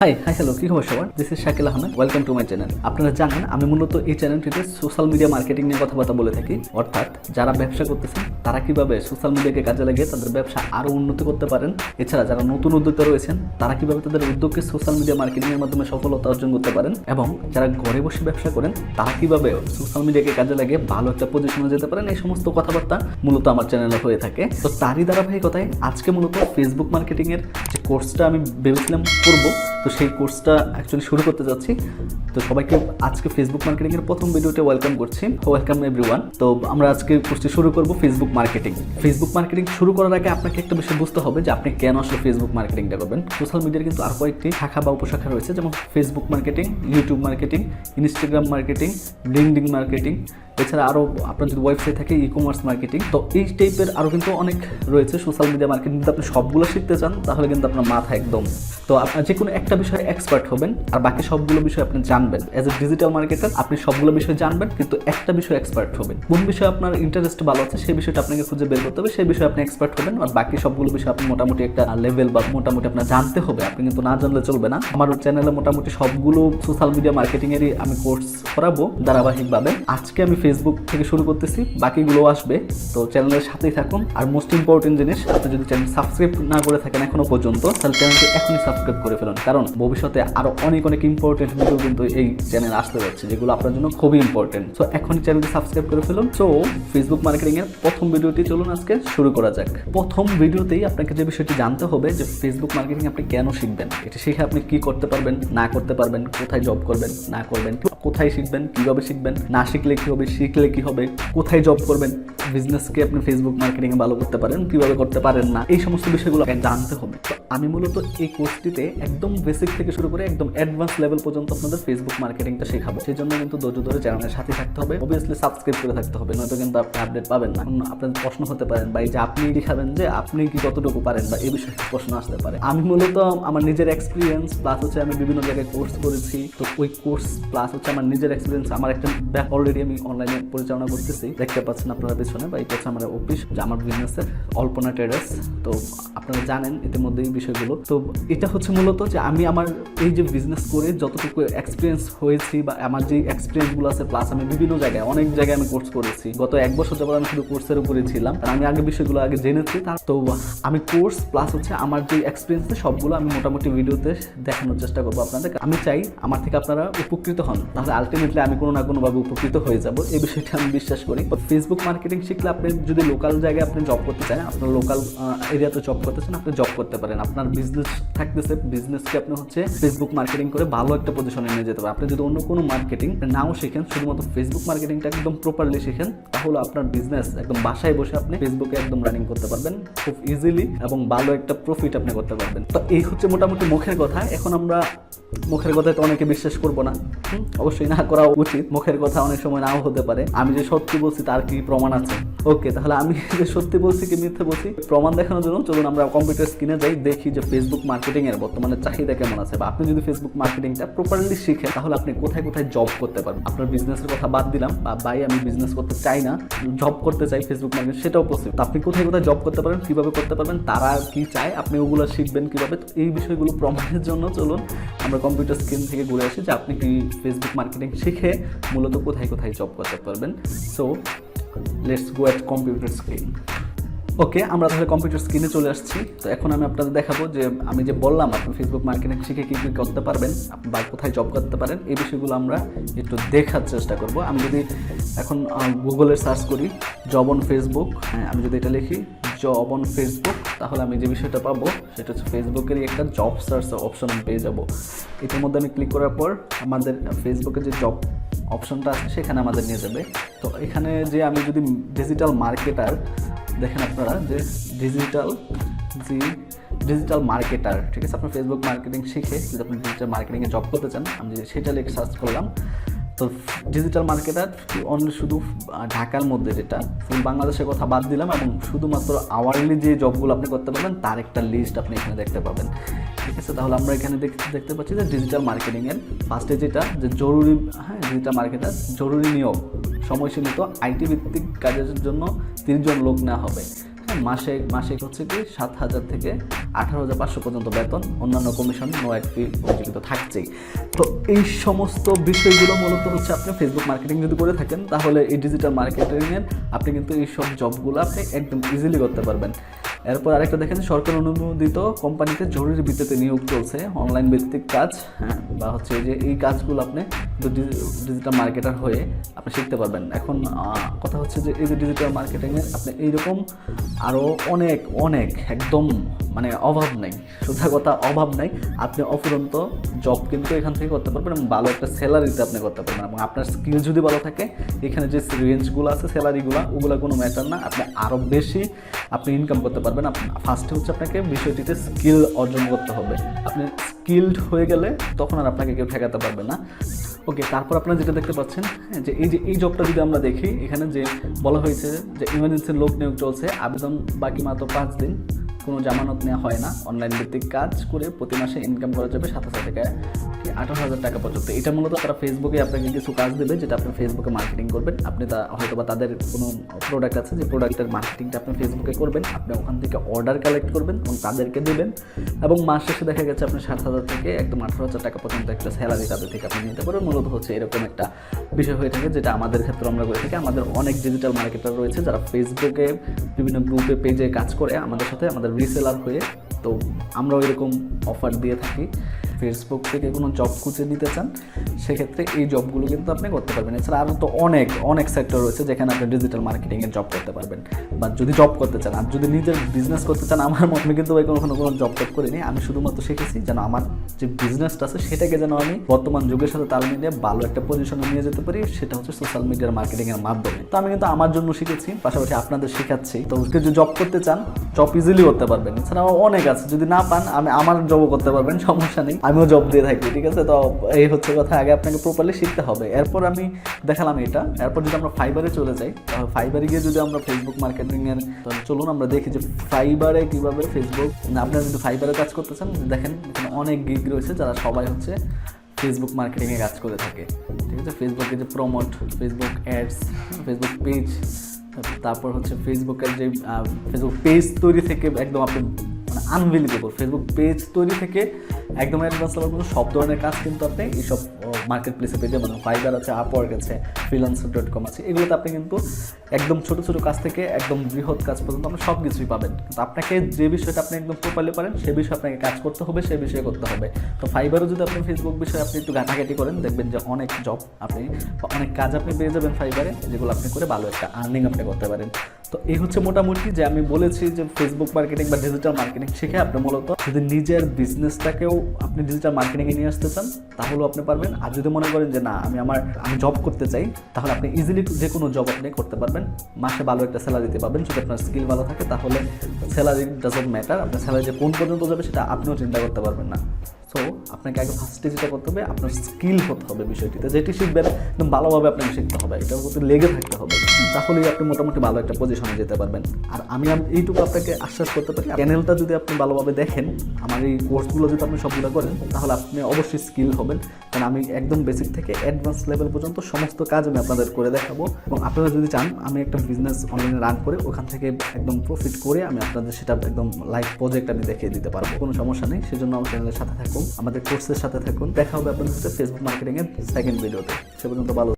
Hi hello, কি খবর সবার? This is Shakil Ahmed, welcome to my channel. আপনারা জানেন আমি মূলত এই চ্যানেলটিতে সোশ্যাল মিডিয়া মার্কেটিং নিয়ে কথাবার্তা বলে থাকি। অর্থাৎ যারা ব্যবসা করতেছেন তারা কিভাবে সোশ্যাল মিডিয়াকে কাজে লাগিয়ে তাদের ব্যবসা আরও উন্নতি করতে পারেন, এছাড়া যারা নতুন উদ্যোক্তা রয়েছেন তারা কিভাবে তাদের উদ্যোগকে সোশ্যাল মিডিয়া মার্কেটিংয়ের মাধ্যমে সফলতা অর্জন করতে পারেন, এবং যারা ঘরে বসে ব্যবসা করেন তারা কিভাবে সোশ্যাল মিডিয়াকে কাজে লাগিয়ে ভালো একটা পজিশনে যেতে পারেন, এই সমস্ত কথাবার্তা মূলত আমার চ্যানেলে হয়ে থাকে। তো তারই ধারাবাহিকতায় আজকে মূলত ফেসবুক মার্কেটিংয়ের যে কোর্সটা আমি ভেবেছিলাম করবো, তো সেই কোর্সটা অ্যাকচুয়ালি শুরু করতে যাচ্ছি। তো সবাইকে আজকে ফেসবুক মার্কেটিংয়ের প্রথম ভিডিওতে ওয়েলকাম করছি। Welcome everyone. তো আমরা আজকে কোর্সটি শুরু করব ফেসবুক মার্কেটিং। ফেসবুক মার্কেটিং শুরু করার আগে আপনাকে একটা বিষয় বুঝতে হবে যে আপনি কেন আসলে ফেসবুক মার্কেটিংটা করবেন। সোশ্যাল মিডিয়ার কিন্তু আর কয়েকটি শাখা বা উপশাখা রয়েছে, যেমন Facebook marketing, YouTube marketing, Instagram marketing, LinkedIn marketing, এছাড়া আরও আপনার যদি ওয়েবসাইট থাকে ই কমার্স মার্কেটিং। তো এই টাইপের আরও কিন্তু অনেক রয়েছে সোশ্যাল মিডিয়া মার্কেটিং। যদি আপনি সবগুলো শিখতে চান তাহলে কিন্তু আপনার মাথা একদম, তো আপনার যে কোনো একটা বিষয়ে এক্সপার্ট হবেন আর বাকি সবগুলো বিষয় আপনি জানবেন। অ্যাজ এ ডিজিটাল মার্কেটার আপনি সবগুলো বিষয় জানবেন, কিন্তু একটা বিষয়ে এক্সপার্ট হবেন। কোন বিষয়ে আপনার ইন্টারেস্ট ভালো আছে সেই বিষয়টা আপনাকে খুঁজে বের করতে হবে, সেই বিষয়ে আপনি এক্সপার্ট হবেন, আর বাকি সবগুলো বিষয় আপনি মোটামুটি একটা লেভেল বা মোটামুটি আপনার জানতে হবে। আপনি কিন্তু না জানলে চলবে না। আমার চ্যানেলে মোটামুটি সবগুলো সোশ্যাল মিডিয়া মার্কেটিংয়েরই আমি কোর্স করাবো ধারাবাহিকভাবে। আজকে আমি ফেসবুক থেকে শুরু করতেছি, বাকিগুলো আসবে। তো চ্যানেলের সাথেই থাকুন। আর মোস্ট ইম্পর্টেন্ট জিনিস, আপনি যদি চ্যানেল সাবস্ক্রাইব না করে থাকেন এখনো পর্যন্ত, তাহলে চ্যানেলটি এখনই সাবস্ক্রাইব করে ফেলুন, কারণ ভবিষ্যতে আরো অনেক ইম্পর্টেন্ট ভিডিও কিন্তু এই চ্যানেল আসতে যাচ্ছে, যেগুলো আপনার জন্য খুবই ইম্পর্টেন্ট। সো এখনই চ্যানেলটি সাবস্ক্রাইব করে ফেলুন। সো ফেসবুক মার্কেটিং এর প্রথম ভিডিওটি চলুন আজকে শুরু করা যাক। প্রথম ভিডিওতেই আপনাকে যে বিষয়টি জানতে হবে যে ফেসবুক মার্কেটিং আপনি কেন শিখবেন, এটা শিখে আপনি কি করতে পারবেন, না করতে পারবেন, কোথায় জব করবেন, না করবেন, কোথায় শিখবেন, কিভাবে শিখবেন, না শিখলে কি হবে, শিখলে কি হবে, কোথায় জব করবেন, বিজনেসকে আপনি ফেসবুক মার্কেটিং এ ভালো করতে পারেন, কিভাবে করতে পারেন না, এই সমস্ত বিষয়গুলো জানতে হবে। তো আমি মূলত এই কোর্সটিতে একদম বেসিক থেকে শুরু করে একদম অ্যাডভান্স লেভেল পর্যন্ত আপনাদের ফেসবুক মার্কেটিংটা শেখাবো। সেই জন্য কিন্তু ধৈর্য ধরে চ্যানেলের সাথে থাকতে হবে, অবভিয়াসলি সাবস্ক্রাইব করে থাকতে হবে, নয়তো কিন্তু আপনি আপডেট পাবেন না। আপনাদের প্রশ্ন হতে পারেন ভাই যে আপনি দেখাবেন যে আপনি কি কতটুকু পারেন, বা এই বিষয়ে প্রশ্ন আসতে পারে। আমি মূলত আমার নিজের এক্সপিরিয়েন্স প্লাস হচ্ছে আমি বিভিন্ন জায়গায় কোর্স করেছি, তো ওই কোর্স প্লাস হচ্ছে আমার নিজের এক্সপিরিয়েন্স, আমার একটা ব্যাপ অলরেডি আমি অনলাইনে পরিচালনা করতেছি, দেখতে পাচ্ছেন আপনারা পেছনে, বা এটা হচ্ছে আমার অফিস, যে আমার বিজনেসের অল্পনা ট্রেডার্স। তো আপনারা জানেন ইতিমধ্যে এই বিষয়গুলো। তো এটা হচ্ছে মূলত যে আমি আমার এই যে বিজনেস করে যতটুকু এক্সপিরিয়েন্স হয়েছি, বা আমার যে এক্সপিরিয়েন্সগুলো আছে, প্লাস আমি বিভিন্ন জায়গায় অনেক জায়গায় আমি কোর্স করেছি। গত 1 বছর যাবত আমি শুধু কোর্সের উপরে ছিলাম, কারণ আমি আগে বিষয়গুলো আগে জেনেছি। তো আমি কোর্স প্লাস হচ্ছে আমার যে এক্সপিরিয়েন্স সবগুলো আমি মোটামুটি ভিডিওতে দেখানোর চেষ্টা করবো আপনাদের। আমি চাই আমার থেকে আপনারা উপকৃত হন, তাহলে আলটিমেটলি আমি কোনো না কোনোভাবে উপকৃত হয়ে যাব, এই বিষয়টা আমি বিশ্বাস করি। ফেসবুক মার্কেটিং শিখলে আপনি যদি লোকাল জায়গায় আপনি জব করতে চান, আপনার লোকাল এরিয়াতে জব করতে চান, আপনি জব করতে পারেন। আপনার বিজনেস থাকতেছে, বিজনেসকে আপনি হচ্ছে ফেসবুক মার্কেটিং করে ভালো একটা পজিশনে নিয়ে যেতে পারেন। আপনি যদি অন্য কোনো মার্কেটিং নাও শিখেন, শুধুমাত্র ফেসবুক মার্কেটিংটা একদম প্রপারলি শিখেন, তাহলে আপনার বিজনেস একদম বাসায় বসে আপনি ফেসবুকে একদম রানিং করতে পারবেন খুব ইজিলি, এবং ভালো একটা প্রফিট আপনি করতে পারবেন। তো এই হচ্ছে মোটামুটি মুখের কথা। এখন আমরা মুখের কথায় তো অনেকে বিশ্বাস করবো না, অবশ্যই না করা উচিত। মুখের কথা অনেক সময় নাও হতে পারে। আমি যে সত্যি বলছি তার কি প্রমাণ আছে? ওকে, তাহলে আমি যে সত্যি বলছি কি মিথ্যে বলছি প্রমাণ দেখানোর জন্য চলুন আমরা কম্পিউটার স্ক্রিনে যাই, দেখি যে ফেসবুক মার্কেটিং এর বর্তমানে চাহিদা কেমন আছে, বা আপনি যদি ফেসবুক মার্কেটিংটা প্রপারলি শিখেন তাহলে আপনি কোথায় কোথায় জব করতে পারবেন। আপনার বিজনেসের কথা বাদ দিলাম, বা ভাই আমি বিজনেস করতে চাই না, জব করতে চাই ফেসবুক মার্কেটিং, সেটাও পসিবল। তো আপনি কোথায় কোথায় জব করতে পারেন, কিভাবে করতে পারবেন, তারা কি চায়, আপনি ওগুলো শিখবেন কিভাবে। তো এই বিষয়গুলো প্রমাণের জন্য চলুন আমরা কম্পিউটার স্ক্রিন থেকে ঘুরে আসি, যে আপনি কি ফেসবুক মার্কেটিং শিখে মূলত কোথায় কোথায় জব করতে পারবেন। So let's go at computer screen. Okay, আমরা তাহলে কম্পিউটার স্ক্রিনে চলে আসছি। তো এখন আমি আপনাদের দেখাবো যে আমি যে বললাম আপনি ফেসবুক মার্কেটিং শিখে কী কী করতে পারবেন, বা কোথায় জব করতে পারেন, এই বিষয়গুলো আমরা একটু দেখার চেষ্টা করব। আমি যদি এখন গুগলে সার্চ করি জব অন ফেসবুক, হ্যাঁ, আমি যদি এটা লিখি জব অন ফেসবুক, তাহলে আমি যে বিষয়টা পাবো সেটা হচ্ছে ফেসবুকেরই একটা জব সার্চ অপশন আমি পেয়ে যাবো। এটার মধ্যে আমি ক্লিক করার পর আমাদের ফেসবুকে যে জব অপশনটা আছে সেখানে আমাদের নিয়ে যাবে। তো এখানে যে আমি যদি ডিজিটাল মার্কেটার দেখেন আপনারা, যে ডিজিটাল মার্কেটার, ঠিক আছে, আপনার ফেসবুক মার্কেটিং শিখে যদি আপনি ডিজিটাল মার্কেটিংয়ে জব করতে চান, আমি যদি সেটা লিখে সার্চ করলাম, তো ডিজিটাল মার্কেটার অনলি শুধু ঢাকার মধ্যে, যেটা ফুল বাংলাদেশের কথা বাদ দিলাম, এবং শুধুমাত্র আওয়ারলি যে জবগুলো আপনি করতে পারবেন তার একটা লিস্ট আপনি এখানে দেখতে পাবেন। ঠিক আছে, তাহলে আমরা এখানে দেখতে পাচ্ছি যে ডিজিটাল মার্কেটিংয়ের ফার্স্টে যেটা যে জরুরি, হ্যাঁ, ডিজিটাল মার্কেটার জরুরি নিয়োগ, সময়সীমিত আইটি ভিত্তিক কাজের জন্য 30 জন লোক নেওয়া হবে। মাসে মাসে হচ্ছে কি 7,000 থেকে 18,500 পর্যন্ত বেতন, অন্যান্য কমিশন, নো অ্যাড ফি কিন্তু থাকছেই। তো এই সমস্ত বিষয়গুলো মূলত হচ্ছে আপনি ফেসবুক মার্কেটিং যদি করে থাকেন তাহলে এই ডিজিটাল মার্কেটিংয়ের আপনি কিন্তু এই সব জবগুলো আপনি একদম ইজিলি করতে পারবেন। এরপর আরেকটা দেখেন, সরকার অনুমোদিত কোম্পানিতে জরুরি ভিত্তিতে নিয়োগ চলছে, অনলাইন ভিত্তিক কাজ, হ্যাঁ, বা হচ্ছে যে এই কাজগুলো আপনি ডিজিটাল মার্কেটার হয়ে আপনি শিখতে পারবেন। এখন কথা হচ্ছে যে এই যে ডিজিটাল মার্কেটিংয়ের আপনি এইরকম আরও অনেক অনেক একদম মানে অভাব নেই, সোজা কথা অভাব নেই। আপনি অফুরন্ত জব কিন্তু এখান থেকে করতে পারবেন এবং ভালো একটা স্যালারিতে আপনি করতে পারবেন। এবং আপনার স্কিল যদি ভালো থাকে, এখানে যে রেঞ্জগুলো আছে স্যালারিগুলো ওগুলো কোনো ম্যাটার না, আপনি আরও বেশি আপনি ইনকাম করতে পারবেন। ফার্স্টে হচ্ছে আপনাকে বিষয়টিতে স্কিল অর্জন করতে হবে। আপনি স্কিলড হয়ে গেলে তখন আর আপনাকে কেউ ঠেকাতে পারবে না। ওকে, তারপর আপনারা যেটা দেখতে পাচ্ছেন যে এই জবটা যদি আমরা দেখি, এখানে যে বলা হয়েছে যে ইমার্জেন্সি লোক নিয়োগ চলছে, আবেদন বাকি মাত্র 5 দিন, কোনো জামানত নেওয়া হয় না, অনলাইন ভিত্তিক কাজ করে প্রতি মাসে ইনকাম করা যাবে 7,000 থেকে 18,000 টাকা পর্যন্ত। এটা মূলত তারা ফেসবুকে আপনাকে কিছু কাজ দেবে যেটা আপনি ফেসবুকে মার্কেটিং করবেন। আপনি হয়তো বা তাদের কোনো প্রোডাক্ট আছে, যে প্রোডাক্টের মার্কেটিংটা আপনি ফেসবুকে করবেন, আপনি ওখান থেকে অর্ডার কালেক্ট করবেন এবং তাদেরকে দেবেন, এবং মাস শেষে দেখা গেছে আপনি 7,000 থেকে একদম 18,000 টাকা পর্যন্ত একটা স্যালারি তাদের থেকে আপনি নিতে পারবেন। মূলত হচ্ছে এরকম একটা বিষয় হয়ে থাকে, যেটা আমাদের ক্ষেত্রে আমরা করে থাকি। আমাদের অনেক ডিজিটাল মার্কেটার রয়েছে যারা ফেসবুকে বিভিন্ন গ্রুপে পেজে কাজ করে আমাদের সাথে, আমাদের রিসেলার হয়ে। তো আমরাও এরকম অফার দিয়ে থাকি। ফেসবুক থেকে কোনো জব খুঁজে নিতে চান সেক্ষেত্রে এই জবগুলো কিন্তু আপনি করতে পারবেন। এছাড়া আরও তো অনেক অনেক সেক্টর রয়েছে যেখানে আপনি ডিজিটাল মার্কেটিংয়ের জব করতে পারবেন। বা যদি জব করতে চান আর যদি নিজের বিজনেস করতে চান, আমার মনে কিন্তু কোনো জব টব করিনি। আমি শুধুমাত্র শিখেছি যেন আমার যে বিজনেসটা আছে সেটাকে যেন আমি বর্তমান যুগের সাথে তাল মিলিয়ে ভালো একটা পজিশনে নিয়ে যেতে পারি, সেটা হচ্ছে সোশ্যাল মিডিয়ার মার্কেটিংয়ের মাধ্যমে। তো আমি কিন্তু আমার জন্য শিখেছি, পাশাপাশি আপনাদের শেখাচ্ছি। তো যদি জব করতে চান, জব ইজিলি করতে পারবেন। এছাড়াও অনেক আছে, যদি না পান আমি আমার জবও করতে পারবেন, সমস্যা নেই, আমিও জব দিয়ে থাকি, ঠিক আছে। তো এই হচ্ছে কথা, আগে আপনাকে প্রপারলি শিখতে হবে। এরপর আমি দেখালাম এটা। এরপর যদি আমরা ফাইবারে চলে যাই, তাহলে ফাইবারে গিয়ে যদি আমরা ফেসবুক মার্কেটিংয়ের, চলুন আমরা দেখি যে ফাইবারে কীভাবে ফেসবুক, আপনারা যদি ফাইবারে কাজ করতে চান, দেখেন এখানে অনেক গিগ রয়েছে যারা সবাই হচ্ছে ফেসবুক মার্কেটিংয়ে কাজ করে থাকে, ঠিক আছে। ফেসবুকে যে promote, Facebook ads, Facebook page, তারপর হচ্ছে ফেসবুকের যে ফেসবুক পেজ তৈরি থেকে একদম আপনি মানে আনবিলিভেবল, ফেসবুক পেজ তৈরি থেকে একদম অ্যাডভান্স লেভেল পর্যন্ত সব ধরনের কাজ কিন্তু আপনি এইসব মার্কেট প্লেসে পেয়ে যাবেন। ফাইবার আছে, আপওয়ার্ক আছে, freelancer.com আছে, এগুলোতে আপনি কিন্তু একদম ছোটো ছোটো কাজ থেকে একদম বৃহৎ কাজ পর্যন্ত আপনি সব কিছুই পাবেন। কিন্তু আপনাকে যে বিষয়টা আপনি একদম প্রপারলি পারেন সে বিষয়ে আপনাকে কাজ করতে হবে, সে বিষয়ে করতে হবে। তো ফাইবারও যদি আপনি ফেসবুক বিষয়ে আপনি একটু ঘাটাঘাটি করেন, দেখবেন যে অনেক জব আপনি, অনেক কাজ আপনি পেয়ে যাবেন ফাইবারে, যেগুলো আপনি করে ভালো একটা আর্নিং আপনি করতে পারেন। তো এই হচ্ছে মোটামুটি যে আমি বলেছি যে ফেসবুক মার্কেটিং বা ডিজিটাল মার্কেটিং শিখে আপনি মূলত যদি নিজের বিজনেসটাকেও আপনি ডিজিটাল মার্কেটিংয়ে নিয়ে আসতে চান তাহলেও আপনি পারবেন। আর যদি মনে করেন যে না আমি জব করতে চাই, তাহলে আপনি ইজিলি যে কোনো জব আপনি করতে পারবেন, মাসে ভালো একটা স্যালারি দিতে পারবেন। যদি আপনার স্কিল ভালো থাকে তাহলে স্যালারি ডাজন্ট ম্যাটার, আপনার স্যালারি যে কোন পর্যন্ত যাবে সেটা আপনিও চিন্তা করতে পারবেন না। সো আপনাকে আগে ফার্স্টে যেটা করতে হবে, আপনার স্কিল হতে হবে বিষয়টিতে, যেটি শিখবেন একদম ভালোভাবে আপনাকে শিখতে হবে, এটার প্রতি লেগে থাকতে হবে, তাহলেই আপনি মোটামুটি ভালো একটা পজিশনে যেতে পারবেন। আর আমি এইটুকু আপনাকে আশ্বাস করতে পারি, চ্যানেলটা যদি আপনি ভালোভাবে দেখেন, আমার এই কোর্সগুলো যদি আপনি সবগুলো করেন, তাহলে আপনি অবশ্যই স্কিল হবেন। কারণ আমি একদম বেসিক থেকে অ্যাডভান্স লেভেল পর্যন্ত সমস্ত কাজ আমি আপনাদের করে দেখাবো। এবং আপনারা যদি চান আমি একটা বিজনেস অনলাইনে রান করে ওখান থেকে একদম প্রফিট করে আমি আপনাদের সেটা একদম লাইভ প্রজেক্ট আমি দেখিয়ে দিতে পারবো, কোনো সমস্যা নেই। সেজন্য আমার চ্যানেলের সাথে থাকুন, আমাদের কোর্সের সাথে থাকুন। দেখা হবে আপনাদের সাথে ফেসবুক মার্কেটিংয়ের সেকেন্ড ভিডিওতে। সে পর্যন্ত ভালো।